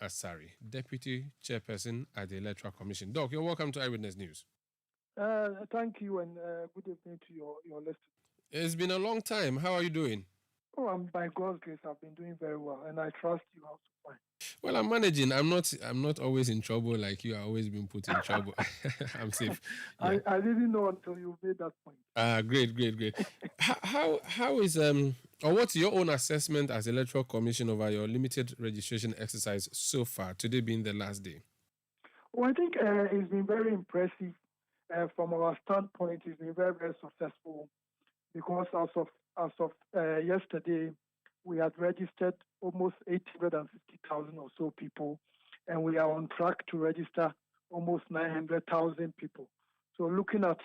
Asare, Deputy Chairperson at the Electoral Commission. Doc, you're welcome to Eyewitness News. Thank you, and good evening to your listeners. It's been a long time. How are you doing? Oh, by God's grace, I've been doing very well, and I trust you also fine. Well, I'm managing. I'm not always in trouble like you. I've always been put in trouble. I'm safe. Yeah. I didn't know until you made that point. Great. How is or what's your own assessment as Electoral Commission over your limited registration exercise so far? Today being the last day. Well, I think it's been very impressive from our standpoint. It's been very successful because as of yesterday, we had registered almost 850,000 or so people, and we are on track to register almost 900,000 people. So looking at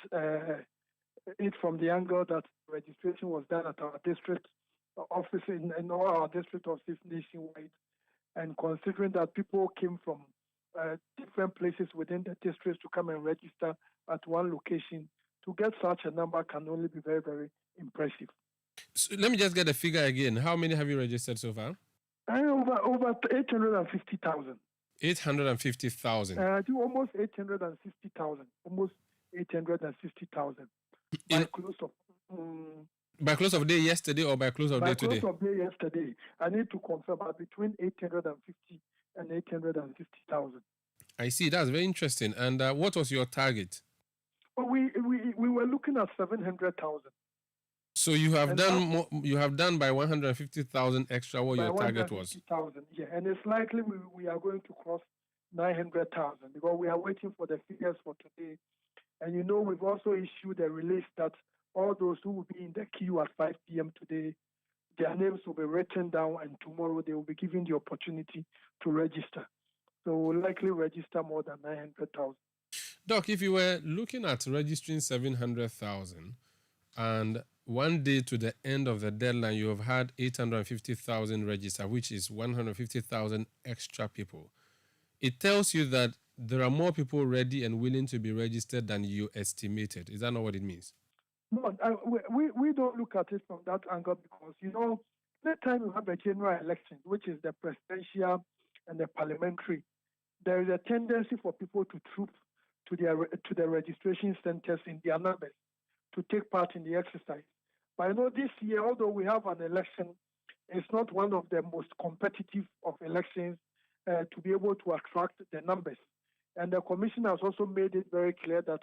it from the angle that registration was done at our district office in all our district offices nationwide, and considering that people came from different places within the district to come and register at one location, to get such a number can only be very impressive. So let me just get a figure again. How many have you registered so far? Over 850,000. 850,000. I think almost 860,000. Almost 860,000. By close of day yesterday or by close of day today? By close of day yesterday. I need to confirm, but between 850 and 860,000. I see. That's very interesting. And what was your target? Well, we were looking at 700,000. So you have done more, you have done by 150,000 extra what your target was. 150,000, yeah, and it's likely we are going to cross 900,000 because we are waiting for the figures for today. And we've also issued a release that all those who will be in the queue at 5 p.m. today, their names will be written down, and tomorrow they will be given the opportunity to register. So we'll likely register more than 900,000. Doc, if you were looking at registering 700,000 and one day to the end of the deadline, you have had 850,000 register, which is 150,000 extra people. It tells you that there are more people ready and willing to be registered than you estimated. Is that not what it means? No, we don't look at it from that angle because, the time you have a general election, which is the presidential and the parliamentary, there is a tendency for people to troop to the registration centers in their numbers to take part in the exercise. But this year, although we have an election, it's not one of the most competitive of elections to be able to attract the numbers. And the commission has also made it very clear that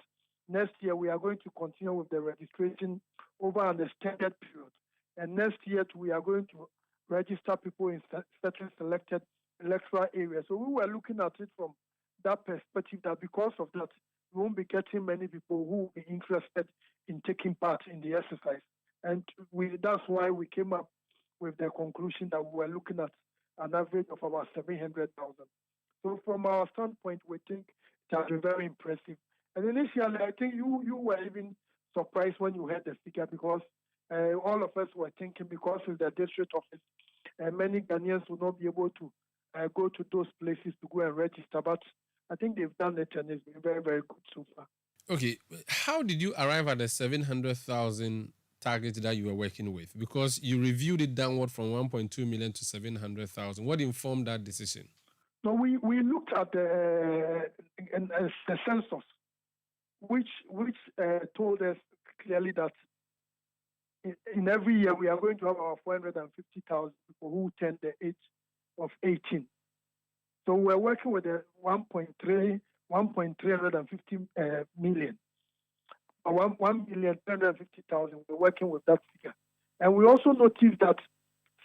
next year we are going to continue with the registration over an extended period. And next year we are going to register people in certain selected electoral areas. So we were looking at it from that perspective, that because of that, we won't be getting many people who will be interested in taking part in the exercise. And that's why we came up with the conclusion that we were looking at an average of about 700,000. So from our standpoint, we think it has been very impressive. And initially, I think you were even surprised when you heard the figure because all of us were thinking because of the district office, many Ghanaians will not be able to go to those places to go and register. But I think they've done it and it's been very good so far. Okay. How did you arrive at the 700,000 target that you were working with? Because you reviewed it downward from 1.2 million to 700,000. What informed that decision? No, we looked at the census, which told us clearly that in every year we are going to have our 450,000 people who turn the age of 18. So we're working with the 1.350 million. 1,350,000, we're working with that figure. And we also noticed that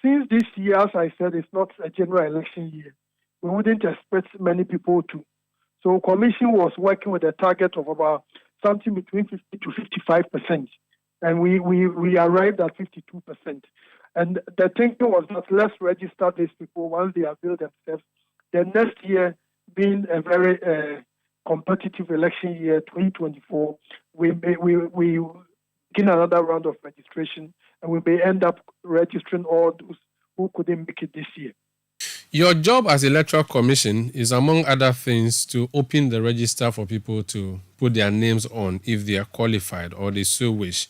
since this year, as I said, it's not a general election year, we wouldn't expect many people to. So Commission was working with a target of about something between 50 to 55%. And we arrived at 52%. And the thinking was that let's register these people once they avail themselves. The next year being a very competitive election year, 2024, we begin another round of registration, and we may end up registering all those who couldn't make it this year. Your job as Electoral Commission is, among other things, to open the register for people to put their names on if they are qualified or they so wish.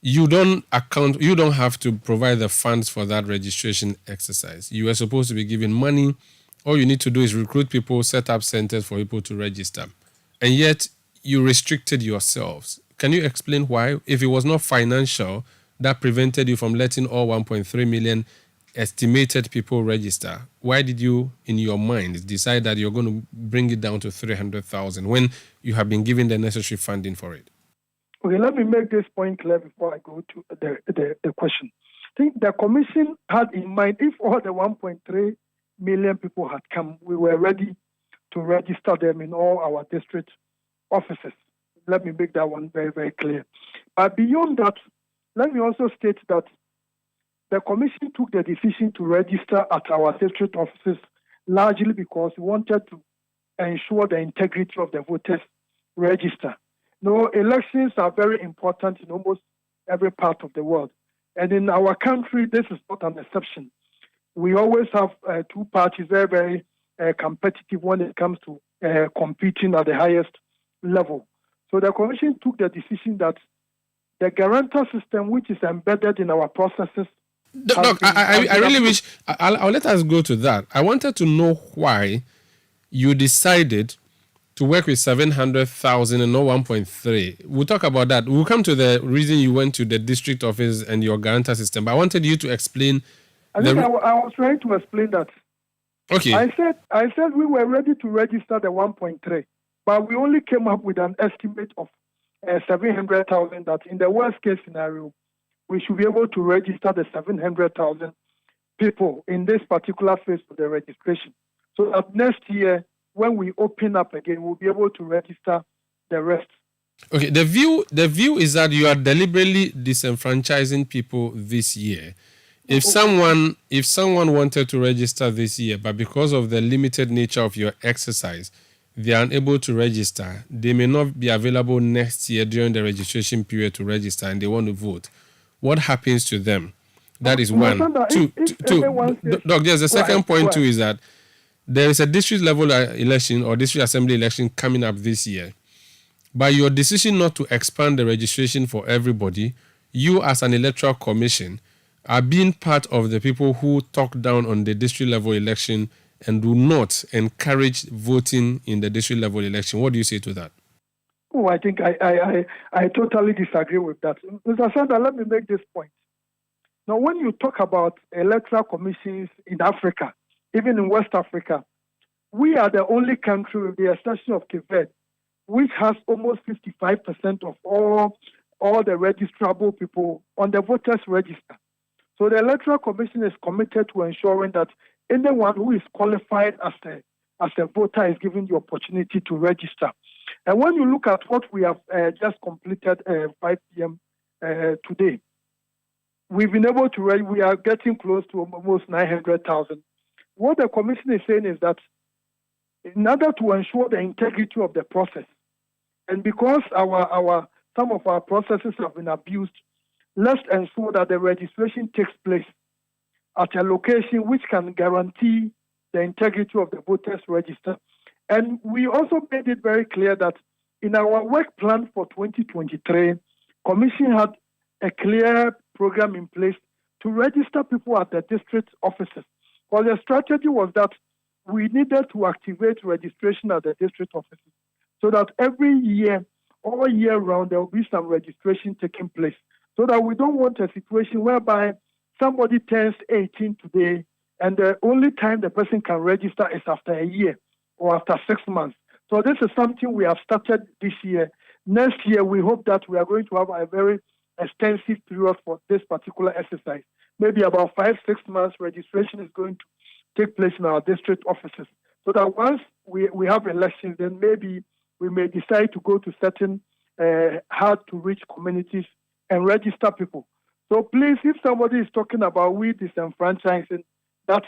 You don't have to provide the funds for that registration exercise. You are supposed to be given money all you need to do is recruit people, set up centers for people to register. And yet you restricted yourselves. Can you explain why? If it was not financial that prevented you from letting all 1.3 million estimated people register, why did you, in your mind, decide that you're going to bring it down to 300,000 when you have been given the necessary funding for it? Okay, let me make this point clear before I go to the question. I think the commission had in mind, if all the 1.3 million people had come, we were ready to register them in all our district offices. Let me make that one very, very clear. But beyond that, let me also state that the commission took the decision to register at our district offices largely because we wanted to ensure the integrity of the voters register. No, elections are very important in almost every part of the world. And in our country, this is not an exception. We always have two parties, very, very competitive when it comes to competing at the highest level. So the commission took the decision that the guarantor system, which is embedded in our processes. Doc, I really wish, I'll let us go to that. I wanted to know why you decided to work with 700,000 and not 1.3. We'll talk about that. We'll come to the reason you went to the district office and your guarantor system. But I wanted you to explain. I was trying to explain that. Okay. I said we were ready to register the 1.3, but we only came up with an estimate of 700,000 that in the worst case scenario, we should be able to register the 700,000 people in this particular phase of the registration. So that next year, when we open up again, we'll be able to register the rest. Okay, the view is that you are deliberately disenfranchising people this year. If someone wanted to register this year, but because of the limited nature of your exercise, they are unable to register, they may not be available next year during the registration period to register and they want to vote. What happens to them? That is one. Two. Doc, there's a second point too, is that there is a district level election or district assembly election coming up this year. By your decision not to expand the registration for everybody, you as an electoral commission are being part of the people who talk down on the district level election and do not encourage voting in the district level election. What do you say to that? Oh, I think I totally disagree with that. Mr. Sanda, let me make this point. Now, when you talk about electoral commissions in Africa, even in West Africa, we are the only country, with the exception of Cape Verde, which has almost 55% of all the registrable people on the voters register. So the Electoral Commission is committed to ensuring that anyone who is qualified as a voter is given the opportunity to register. And when you look at what we have just completed 5 p.m. Today, we've been able to we are getting close to almost 900,000. What the commission is saying is that in order to ensure the integrity of the process, and because some of our processes have been abused, let's ensure that the registration takes place at a location which can guarantee the integrity of the voters register. And we also made it very clear that in our work plan for 2023, Commission had a clear program in place to register people at the district offices. Well, the strategy was that we needed to activate registration at the district offices so that every year, all year round, there will be some registration taking place. So that we don't want a situation whereby somebody turns 18 today and the only time the person can register is after a year or after 6 months. So this is something we have started this year. Next year, we hope that we are going to have a very extensive period for this particular exercise. Maybe about 5-6 months registration is going to take place in our district offices. So that once we have elections, then maybe we may decide to go to certain hard-to-reach communities and register people. So please, if somebody is talking about we disenfranchising, that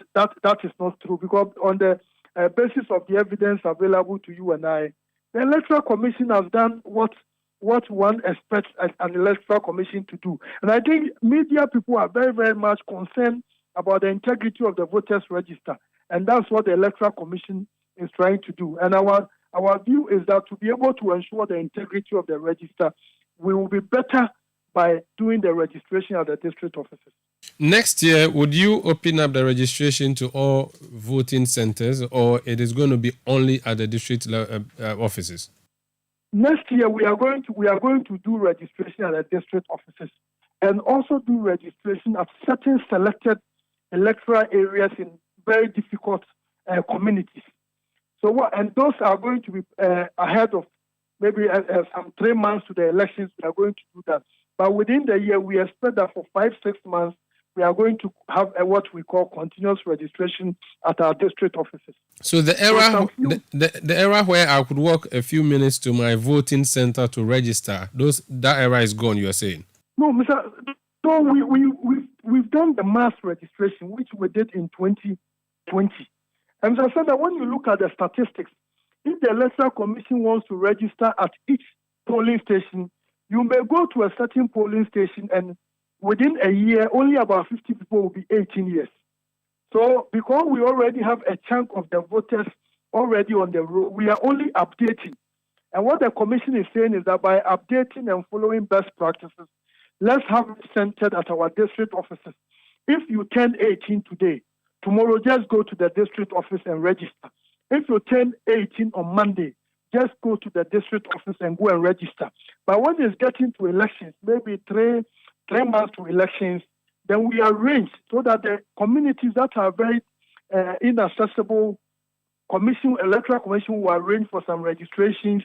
is not true, because on the basis of the evidence available to you and I, the Electoral Commission has done what one expects an Electoral Commission to do. And I think media people are very, very much concerned about the integrity of the voters register. And that's what the Electoral Commission is trying to do. And our view is that to be able to ensure the integrity of the register, we will be better by doing the registration at the district offices. Next year, would you open up the registration to all voting centers, or it is going to be only at the district offices? Next year, we are going to do registration at the district offices, and also do registration at certain selected electoral areas in very difficult communities. So and those are going to be ahead of maybe some 3 months to the elections. We are going to do that, but within the year, we expect that for 5-6 months, we are going to have what we call continuous registration at our district offices. So the era where I could walk a few minutes to my voting center to register, that era is gone, you are saying? No, Mr. No, we've done the mass registration, which we did in 2020. And I said that when you look at the statistics, if the Electoral Commission wants to register at each polling station, you may go to a certain polling station and within a year, only about 50 people will be 18 years. So because we already have a chunk of the voters already on the road, we are only updating. And what the commission is saying is that by updating and following best practices, let's have it centered at our district offices. If you turn 18 today, tomorrow just go to the district office and register. If you turn 18 on Monday, just go to the district office and go and register. But when it's getting to elections, maybe three months to elections, then we arrange so that the communities that are very inaccessible, electoral commission will arrange for some registrations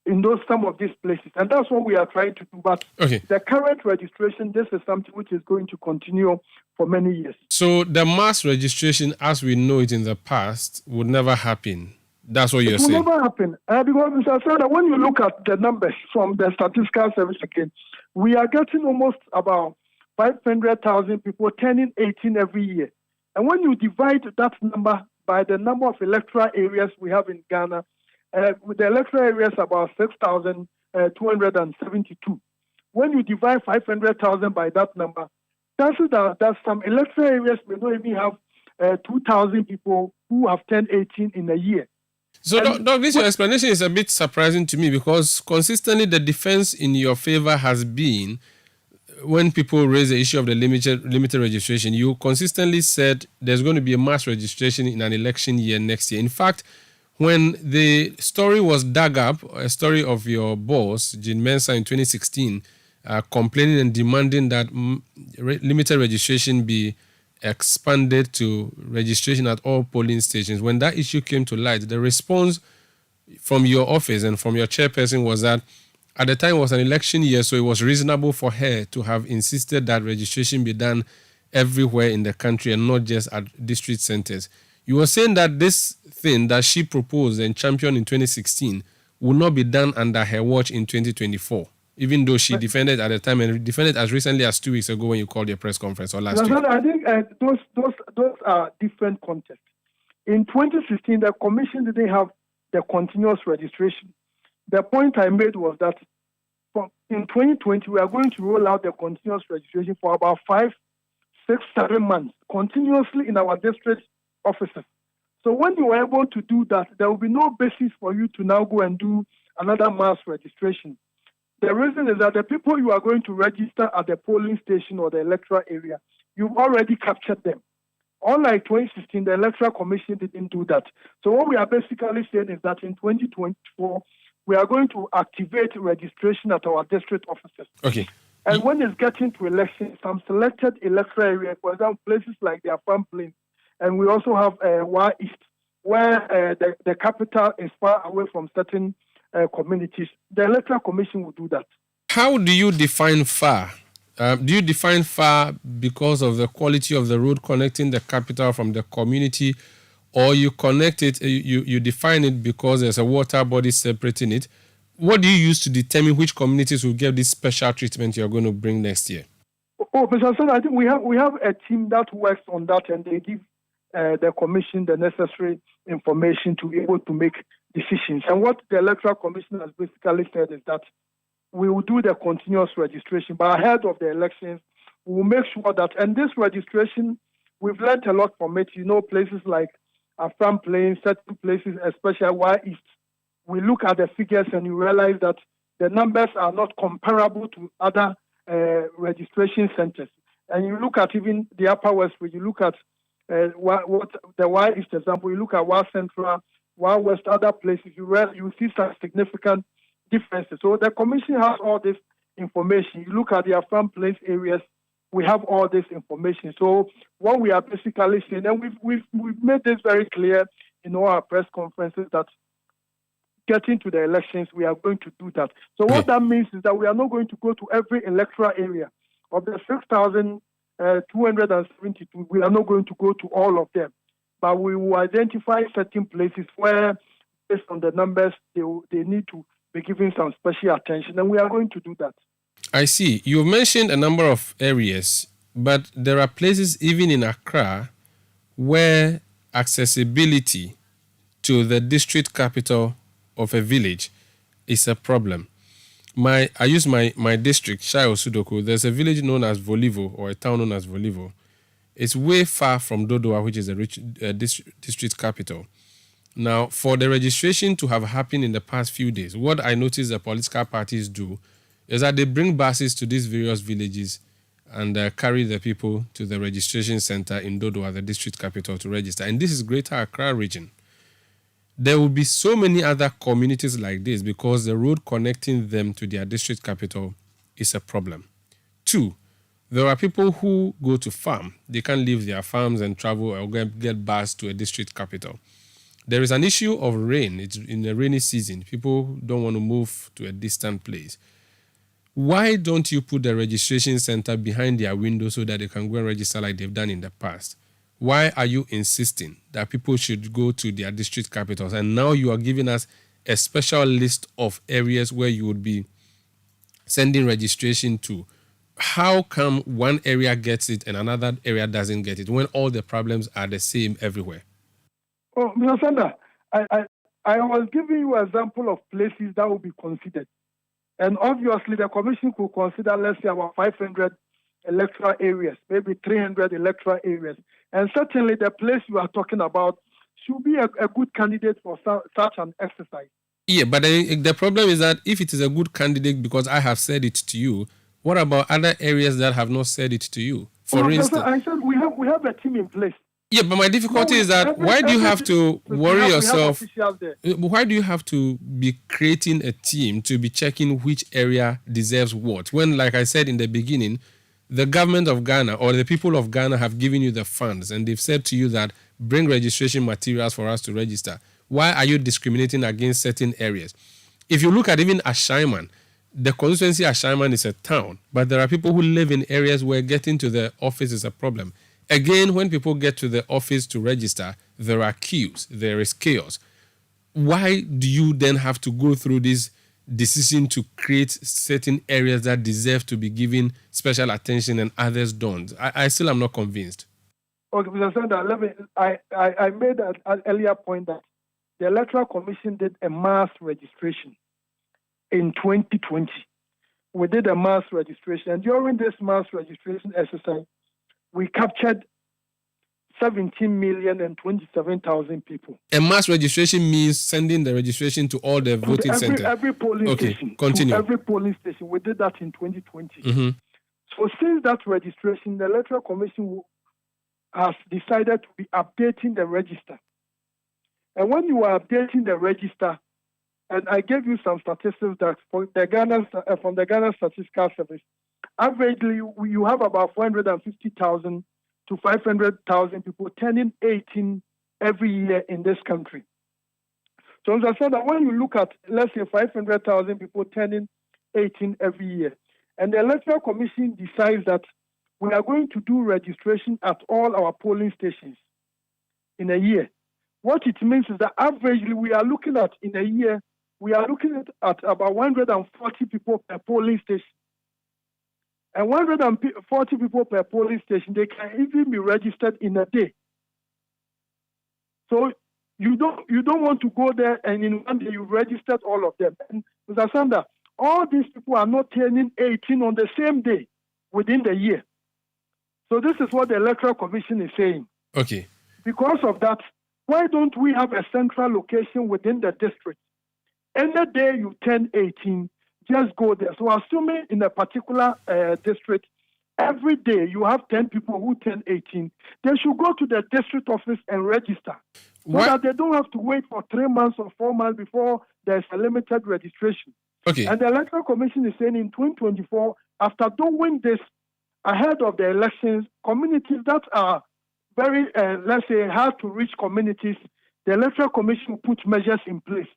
in some of these places. And that's what we are trying to do. But the current registration, this is something which is going to continue for many years. So the mass registration, as we know it in the past, would never happen. That's what you're saying? It will never happen. Because, Mr. Asare, when you look at the numbers from the statistical service again, we are getting almost about 500,000 people turning 18 every year. And when you divide that number by the number of electoral areas we have in Ghana, with the electoral areas about 6,272. When you divide 500,000 by that number, chances are that some electoral areas may not even have 2,000 people who have turned 18 in a year. So, Doc, your explanation is a bit surprising to me because consistently the defense in your favor has been when people raise the issue of the limited registration, you consistently said there's going to be a mass registration in an election year next year. In fact, when the story was dug up, a story of your boss, Jean Mensah, in 2016, complaining and demanding that limited registration be expanded to registration at all polling stations. When that issue came to light, the response from your office and from your chairperson was that at the time it was an election year, so it was reasonable for her to have insisted that registration be done everywhere in the country and not just at district centers. You were saying that this thing that she proposed and championed in 2016 will not be done under her watch in 2024, even though she defended at the time and defended as recently as 2 weeks ago when you called your press conference or last week. I think those are different contexts. In 2016, the commission didn't have the continuous registration. The point I made was that in 2020, we are going to roll out the continuous registration for about 5, 6, 7 months continuously in our district offices. So when you are able to do that, there will be no basis for you to now go and do another mass registration. The reason is that the people you are going to register at the polling station or the electoral area, you've already captured them. Unlike 2016, the Electoral Commission didn't do that. So what we are basically saying is that in 2024, we are going to activate registration at our district offices. Okay. And when it's getting to elections, some selected electoral areas, for example, places like the Afam Plains, and we also have Wa East, where the capital is far away from certain communities, the Electoral Commission will do that. How do you define far? Do you define far because of the quality of the road connecting the capital from the community, or you connect it, you define it because there's a water body separating it? What do you use to determine which communities will get this special treatment you're going to bring next year? Oh, Mr. Asare, I think we have a team that works on that, and they give the commission the necessary information to be able to make decisions. And what the Electoral Commission has basically said is that we will do the continuous registration, but ahead of the elections, we will make sure that, and this registration, we've learned a lot from it. You know, places like Afam Plains, certain places, especially Wa East, we look at the figures and you realize that the numbers are not comparable to other registration centers. And you look at even the Upper West, where you look at what the Y East example, you look at Y Central, Y West, other places, you see some significant differences. So the commission has all this information. You look at the farm place areas, we have all this information. So what we are basically saying, and we've made this very clear in all our press conferences, that getting to the elections, we are going to do that. So what that means is that we are not going to go to every electoral area. Of the 6,272, we are not going to go to all of them. But we will identify certain places where, based on the numbers, they need to be given some special attention, and we are going to do that. I see. You've mentioned a number of areas, but there are places even in Accra where accessibility to the district capital of a village is a problem. I use my district, Shai Osudoku. There's a village known as Volivo, or a town known as Volivo. It's way far from Dodowa, which is the district capital. Now, for the registration to have happened in the past few days, what I noticed the political parties do is that they bring buses to these various villages and carry the people to the registration center in Dodowa, the district capital, to register. And this is Greater Accra region. There will be so many other communities like this because the road connecting them to their district capital is a problem. 2, there are people who go to farm. They can't leave their farms and travel or get bus to a district capital. There is an issue of rain. It's in the rainy season. People don't want to move to a distant place. Why don't you put the registration center behind their window so that they can go and register like they've done in the past? Why are you insisting that people should go to their district capitals? And now you are giving us a special list of areas where you would be sending registration to. How come one area gets it and another area doesn't get it when all the problems are the same everywhere? Oh, Mr. Sanda, I was giving you an example of places that will be considered. And obviously, the commission could consider, let's say, about 500 electoral areas, maybe 300 electoral areas. And certainly, the place you are talking about should be a good candidate for such an exercise. Yeah, but the problem is that if it is a good candidate because I have said it to you, what about other areas that have not said it to you? For instance, I said we have a team in place. Yeah, but my difficulty is that why do you have to worry yourself? Why do you have to be creating a team to be checking which area deserves what? When, like I said in the beginning, the government of Ghana or the people of Ghana have given you the funds and they've said to you that bring registration materials for us to register. Why are you discriminating against certain areas? If you look at even Ashaiman, the constituency Ashaiman is a town, but there are people who live in areas where getting to the office is a problem. Again, when people get to the office to register, there are queues, there is chaos. Why do you then have to go through this decision to create certain areas that deserve to be given special attention and others don't? I still am not convinced. Okay, Mr. Sanda, I made an earlier point that the Electoral Commission did a mass registration in 2020. We did a mass registration, and during this mass registration exercise, we captured 17,027,000 people. A mass registration means sending the registration to all the voting centers. Every polling station. Continue. Every polling station. We did that in 2020. Mm-hmm. So since that registration, the Electoral Commission has decided to be updating the register. And when you are updating the register, and I gave you some statistics that from the Ghana Statistical Service, averagely, you have about 450,000 to 500,000 people turning 18 every year in this country. So as I said, that when you look at, let's say, 500,000 people turning 18 every year, and the Electoral Commission decides that we are going to do registration at all our polling stations in a year, what it means is that averagely we are looking at, in a year, we are looking at about 140 people per polling station. And 140 people per polling station, they can even be registered in a day. So you don't want to go there and in one day you've registered all of them. And Mr. Sanda, all these people are not turning 18 on the same day within the year. So this is what the Electoral Commission is saying. Okay. Because of that, why don't we have a central location within the district? Any day you turn 18, just go there. So assuming in a particular district, Every day you have 10 people who turn 18. They should go to the district office and register so that they don't have to wait for 3 months or 4 months before there's a limited registration. Okay. And the Electoral Commission is saying in 2024, after doing this ahead of the elections, communities that are very, let's say, hard to reach communities, the Electoral Commission will put measures in place.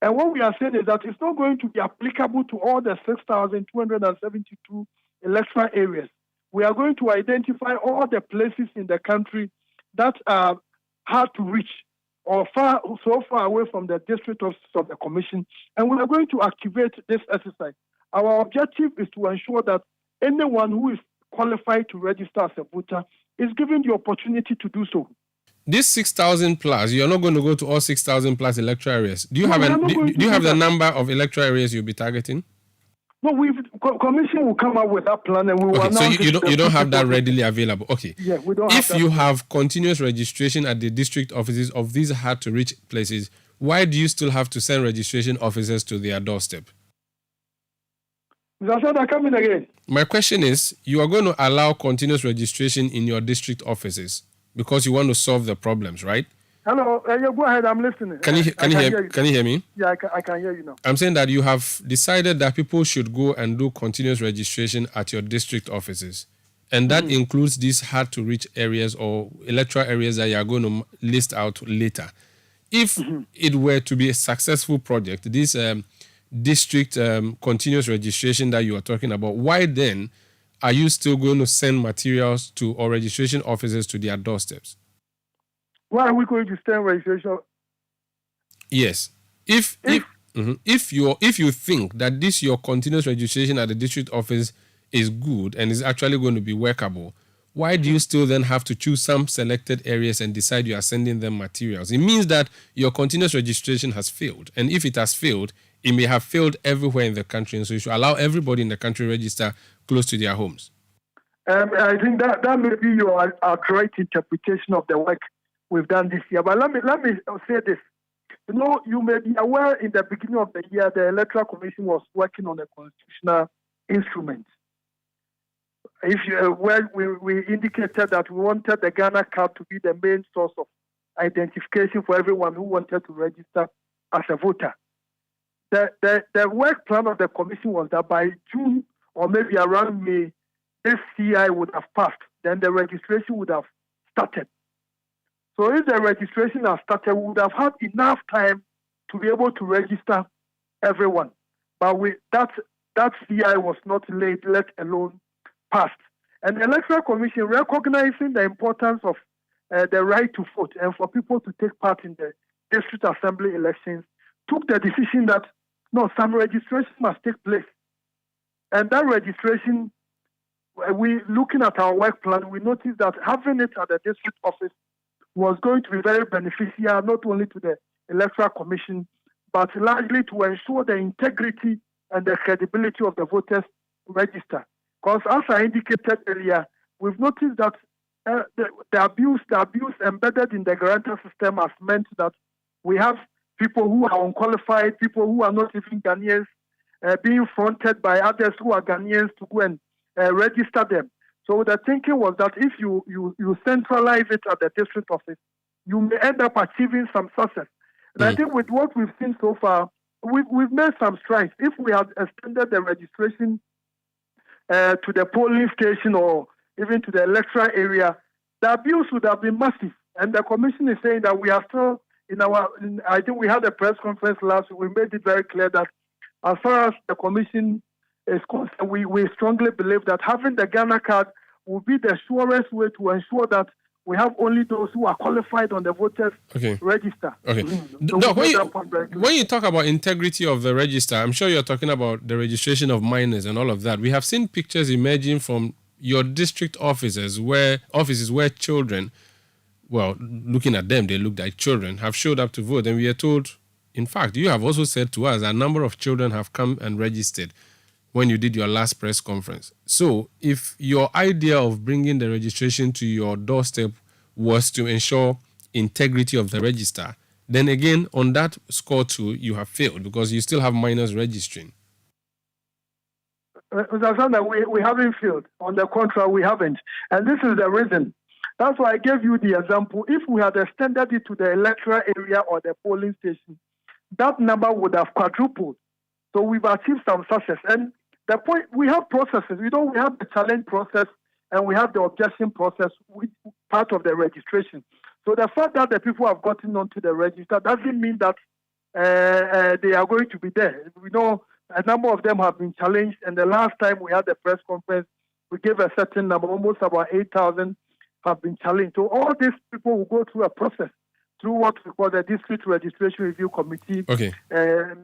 And what we are saying is that it's not going to be applicable to all the 6,272 electoral areas. We are going to identify all the places in the country that are hard to reach or so far away from the district office of the commission, and we are going to activate this exercise. Our objective is to ensure that anyone who is qualified to register as a voter is given the opportunity to do so. This 6,000 plus, you're not going to go to all 6,000 plus electoral areas. Do you have the number of electoral areas you'll be targeting? No, commission will come up with that plan and we will announce. So you don't have that readily available. Okay. Yeah, we don't. If you have continuous registration at the district offices of these hard to reach places, why do you still have to send registration officers to their doorstep? Mr. Asare, come in again. My question is, you are going to allow continuous registration in your district offices because you want to solve the problems, right? Hello, go ahead. I'm listening. Can you hear me? Yeah, I can hear you now. I'm saying that you have decided that people should go and do continuous registration at your district offices. And that includes these hard to reach areas or electoral areas that you are going to list out later. If it were to be a successful project, this district continuous registration that you are talking about, why then are you still going to send materials to or registration officers to their doorsteps? Why are we going to send registration? Yes. If you think that this your continuous registration at the district office is good and is actually going to be workable, why do you still then have to choose some selected areas and decide you are sending them materials? It means that your continuous registration has failed. And if it has failed, it may have failed everywhere in the country. And so you should allow everybody in the country register close to their homes. I think that may be your adroit interpretation of the work we've done this year. But let me say this. You know, you may be aware in the beginning of the year, the Electoral Commission was working on a constitutional instrument. Where we indicated that we wanted the Ghana card to be the main source of identification for everyone who wanted to register as a voter. The work plan of the commission was that by June or maybe around May, this CI would have passed. Then the registration would have started. So if the registration has started, we would have had enough time to be able to register everyone. But that CI was not laid, let alone passed. And the Electoral Commission, recognizing the importance of the right to vote and for people to take part in the district assembly elections, took the decision that, no, some registration must take place. And that registration, looking at our work plan, we noticed that having it at the district office was going to be very beneficial, not only to the Electoral Commission, but largely to ensure the integrity and the credibility of the voters register. Because as I indicated earlier, we've noticed that the abuse embedded in the grantor system has meant that we have people who are unqualified, people who are not even Ghanaians, being fronted by others who are Ghanaians to go and register them. So the thinking was that if you centralize it at the district office, you may end up achieving some success. And I think with what we've seen so far, we've made some strides. If we had extended the registration to the polling station or even to the electoral area, the abuse would have been massive. And the commission is saying that we are still I think we had a press conference last week. We made it very clear that as far as the commission is concerned, we strongly believe that having the Ghana card will be the surest way to ensure that we have only those who are qualified on the voters register. Okay. So when you talk about integrity of the register, I'm sure you're talking about the registration of minors and all of that. We have seen pictures emerging from your district offices where children, well, looking at them, they look like children, have showed up to vote. And we are told, in fact, you have also said to us, a number of children have come and registered when you did your last press conference. So if your idea of bringing the registration to your doorstep was to ensure integrity of the register, then again, on that score too, you have failed because you still have minors registering. We haven't failed. On the contrary, we haven't. And this is the reason. That's why I gave you the example. If we had extended it to the electoral area or the polling station, that number would have quadrupled. So we've achieved some success. And the point, we have processes. We have the challenge process and we have the objection process, which part of the registration. So the fact that the people have gotten onto the register doesn't mean that they are going to be there. We know a number of them have been challenged, and the last time we had the press conference, we gave a certain number, almost about 8,000 have been challenged. So all these people will go through a process, through what we call the District Registration Review Committee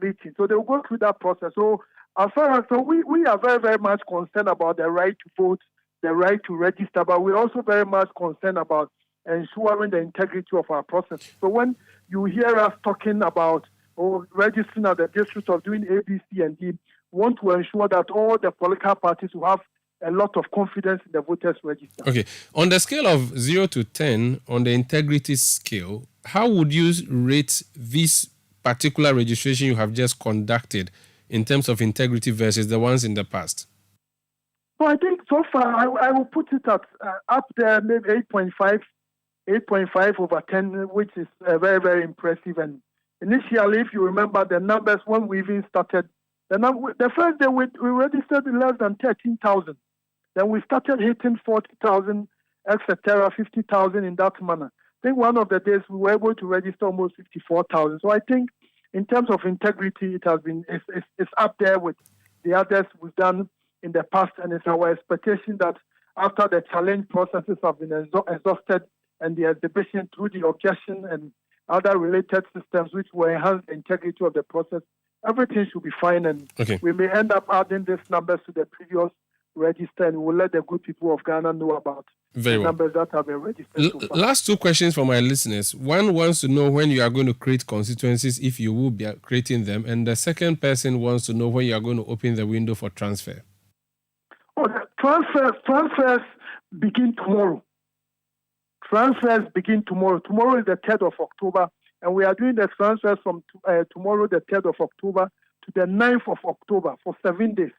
meeting. So they will go through that process. So as far as we are very, very much concerned about the right to vote, the right to register, but we're also very much concerned about ensuring the integrity of our process. So when you hear us talking about registering at the district of doing A, B, C, and D, want to ensure that all the political parties will have a lot of confidence in the voters register. Okay. On the scale of 0 to 10, on the integrity scale, how would you rate this particular registration you have just conducted in terms of integrity versus the ones in the past? So I think so far I will put it at up there, maybe 8.5 over 10, which is very, very impressive. And initially, if you remember the numbers when we even started, the first day we registered less than 13,000. Then we started hitting 40,000, etc., 50,000 in that manner. I think one of the days we were able to register almost 54,000. So I think in terms of integrity, it has been it's up there with the others we've done in the past, and it's our expectation that after the challenge processes have been exhausted and the exhibition through the objection and other related systems which will enhance the integrity of the process, everything should be fine, and we may end up adding these numbers to the previous register, and we'll let the good people of Ghana know about numbers that have been registered so far. Last two questions from my listeners. One wants to know when you are going to create constituencies, if you will be creating them, and the second person wants to know when you are going to open the window for transfer. The transfers begin tomorrow. Transfers begin tomorrow. Tomorrow is the 3rd of October, and we are doing the transfers from tomorrow, the 3rd of October, to the 9th of October for 7 days.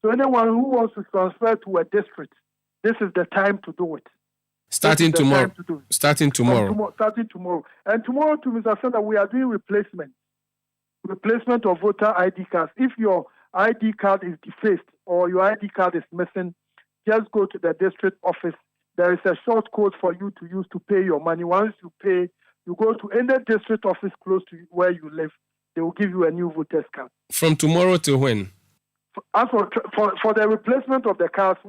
So anyone who wants to transfer to a district, this is the time to do it. Starting tomorrow. Starting tomorrow. And tomorrow, to Mr. Senator, we are doing replacement of voter ID cards. If your ID card is defaced or your ID card is missing, just go to the district office. There is a short code for you to use to pay your money. Once you pay, you go to any district office close to where you live. They will give you a new voter's card. From tomorrow to when? As for the replacement of the cards,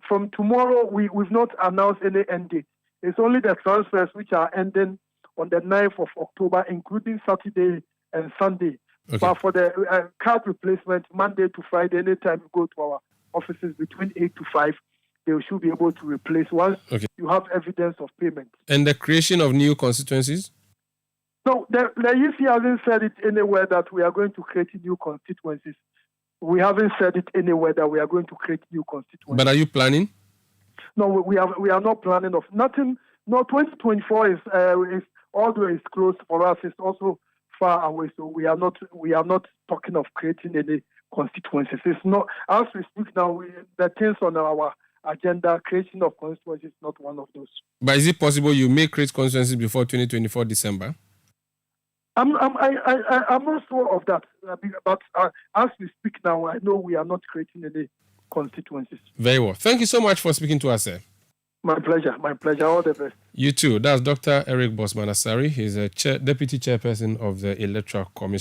from tomorrow, we've not announced any end date. It's only the transfers which are ending on the 9th of October, including Saturday and Sunday. But for the card replacement, Monday to Friday, anytime you go to our offices between 8 to 5, they should be able to replace once you have evidence of payment. And the creation of new constituencies? No, the EC hasn't said it anywhere that we are going to create new constituencies. We haven't said it anywhere that we are going to create new constituencies. But are you planning? No, we are not planning of nothing. No, 2024 is although it's close for us, it's also far away. So we are not talking of creating any constituencies. It's not, as we speak now, the things on our agenda, creation of constituencies is not one of those. But is it possible you may create constituencies before 2024 December? I'm not sure of that, but as we speak now, I know we are not creating any constituencies. Very well. Thank you so much for speaking to us, sir. My pleasure. All the best. You too. That's Dr. Eric Bossman Asare. He's a deputy chairperson of the Electoral Commission.